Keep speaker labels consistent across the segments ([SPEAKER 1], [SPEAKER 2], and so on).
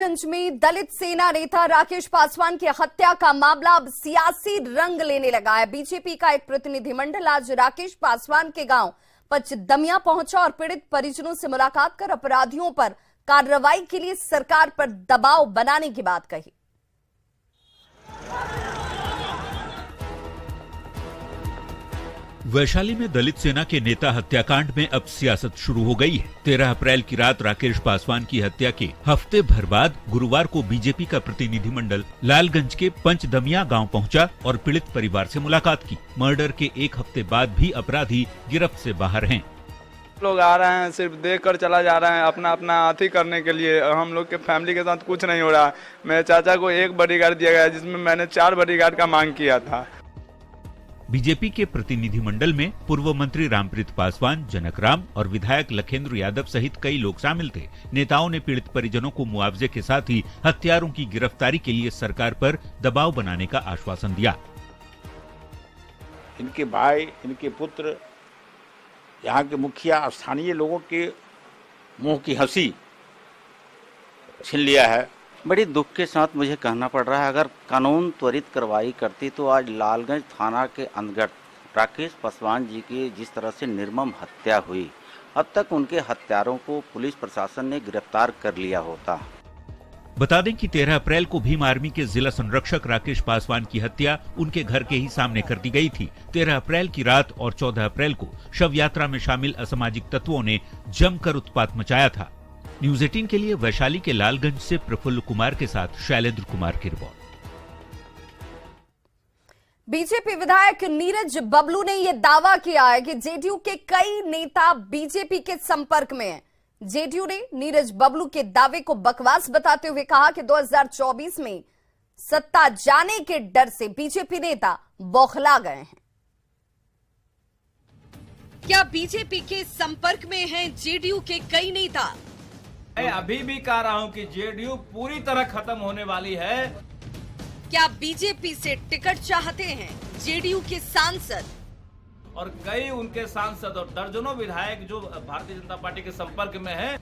[SPEAKER 1] गंज में दलित सेना नेता राकेश पासवान की हत्या का मामला अब सियासी रंग लेने लगा है। बीजेपी का एक प्रतिनिधिमंडल आज राकेश पासवान के गांव पचदमिया पहुंचा और पीड़ित परिजनों से मुलाकात कर अपराधियों पर कार्रवाई के लिए सरकार पर दबाव बनाने की बात कही।
[SPEAKER 2] वैशाली में दलित सेना के नेता हत्याकांड में अब सियासत शुरू हो गई है। 13 अप्रैल की रात राकेश पासवान की हत्या के हफ्ते भर बाद गुरुवार को बीजेपी का प्रतिनिधिमंडल लालगंज के पंचदमिया गांव पहुंचा और पीड़ित परिवार से मुलाकात की। मर्डर के एक हफ्ते बाद भी अपराधी गिरफ्त से बाहर हैं।
[SPEAKER 3] लोग आ रहे हैं, सिर्फ देख कर चला जा रहे हैं, अपना अपना हाथी करने के लिए। हम लोग के फैमिली के साथ कुछ नहीं हो रहा। मेरे चाचा को 1 बॉडीगार्ड दिया गया, जिसमें मैंने 4 बॉडीगार्ड का मांग किया था।
[SPEAKER 2] बीजेपी के प्रतिनिधिमंडल में पूर्व मंत्री रामप्रीत पासवान, जनक राम और विधायक लखेंद्र यादव सहित कई लोग शामिल थे। नेताओं ने पीड़ित परिजनों को मुआवजे के साथ ही हत्यारों की गिरफ्तारी के लिए सरकार पर दबाव बनाने का आश्वासन दिया।
[SPEAKER 4] इनके भाई, इनके पुत्र, यहाँ के मुखिया, स्थानीय लोगों के मुंह की हंसी छीन लिया है।
[SPEAKER 5] बड़ी दुख के साथ मुझे कहना पड़ रहा है, अगर कानून त्वरित कार्रवाई करती तो आज लालगंज थाना के अंतर्गत राकेश पासवान जी की जिस तरह से निर्मम हत्या हुई, अब तक उनके हत्यारों को पुलिस प्रशासन ने गिरफ्तार कर लिया होता।
[SPEAKER 2] बता दें कि 13 अप्रैल को भीम आर्मी के जिला संरक्षक राकेश पासवान की हत्या उनके घर के ही सामने कर दी गई थी। 13 अप्रैल की रात और 14 अप्रैल को शव यात्रा में शामिल असामाजिक तत्वों ने जमकर उत्पात मचाया था। न्यूज़ 18 के लिए वैशाली के लालगंज से प्रफुल्ल कुमार के साथ शैलेंद्र कुमार की रिपोर्ट।
[SPEAKER 1] बीजेपी विधायक नीरज बबलू ने यह दावा किया है कि जेडीयू के कई नेता बीजेपी के संपर्क में हैं। जेडीयू ने नीरज बबलू के दावे को बकवास बताते हुए कहा कि 2024 में सत्ता जाने के डर से बीजेपी नेता बौखला गए हैं। क्या बीजेपी के संपर्क में हैं जेडीयू के कई नेता?
[SPEAKER 6] मैं अभी भी कह रहा हूं कि जेडीयू पूरी तरह खत्म होने वाली है।
[SPEAKER 1] क्या बीजेपी से टिकट चाहते हैं जेडीयू के सांसद?
[SPEAKER 6] और कई उनके सांसद और दर्जनों विधायक जो भारतीय जनता पार्टी के संपर्क में हैं।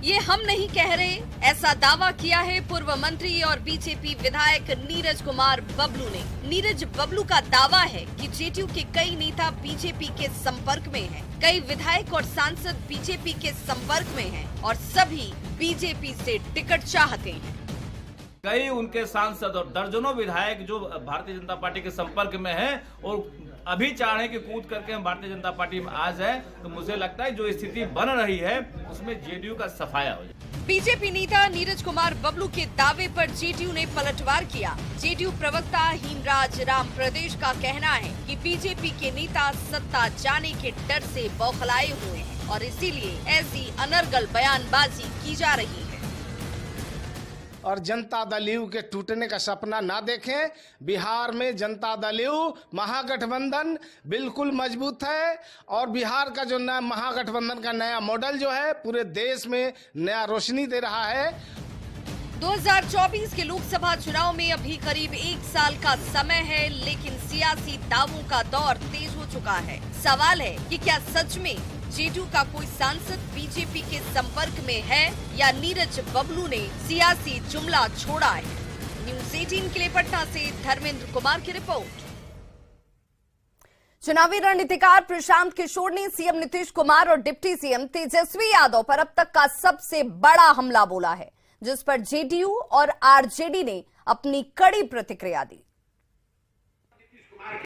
[SPEAKER 1] ये हम नहीं कह रहे, ऐसा दावा किया है पूर्व मंत्री और बीजेपी विधायक नीरज कुमार बबलू ने। नीरज बबलू का दावा है कि जेडीयू के कई नेता बीजेपी के संपर्क में हैं, कई विधायक और सांसद बीजेपी के संपर्क में हैं और सभी बीजेपी से टिकट चाहते हैं।
[SPEAKER 6] कई उनके सांसद और दर्जनों विधायक जो भारतीय जनता पार्टी के संपर्क में हैं और अभी चाह रहे हैं कि कूद करके हम भारतीय जनता पार्टी में आ जाए, तो मुझे लगता है जो स्थिति बन रही है उसमें जेडीयू का सफाया हो जाए।
[SPEAKER 1] बीजेपी नेता नीरज कुमार बबलू के दावे पर जेडीयू ने पलटवार किया। जेडीयू प्रवक्ता हीमराज राम प्रदेश का कहना है कि बीजेपी के नेता सत्ता जाने के डर से बौखलाए हुए हैं और इसीलिए ऐसी अनर्गल बयानबाजी की जा रही है।
[SPEAKER 7] और जनता दल यू के टूटने का सपना ना देखें। बिहार में जनता दल यू महागठबंधन बिल्कुल मजबूत है और बिहार का जो नया महागठबंधन का नया मॉडल जो है पूरे देश में नया रोशनी दे रहा है।
[SPEAKER 1] 2024 के लोकसभा चुनाव में अभी करीब 1 साल का समय है, लेकिन सियासी दावों का दौर तेज हो चुका है। सवाल है कि क्या सच में जेडीयू का कोई सांसद बीजेपी के संपर्क में है या नीरज बबलू ने सियासी जुमला छोड़ा है। न्यूज़ 18 के लिए पटना से धर्मेंद्र कुमार की रिपोर्ट। चुनावी रणनीतिकार प्रशांत किशोर ने सीएम नीतीश कुमार और डिप्टी सीएम तेजस्वी यादव पर अब तक का सबसे बड़ा हमला बोला है, जिस पर जेडीयू और आरजेडी ने अपनी कड़ी प्रतिक्रिया दी।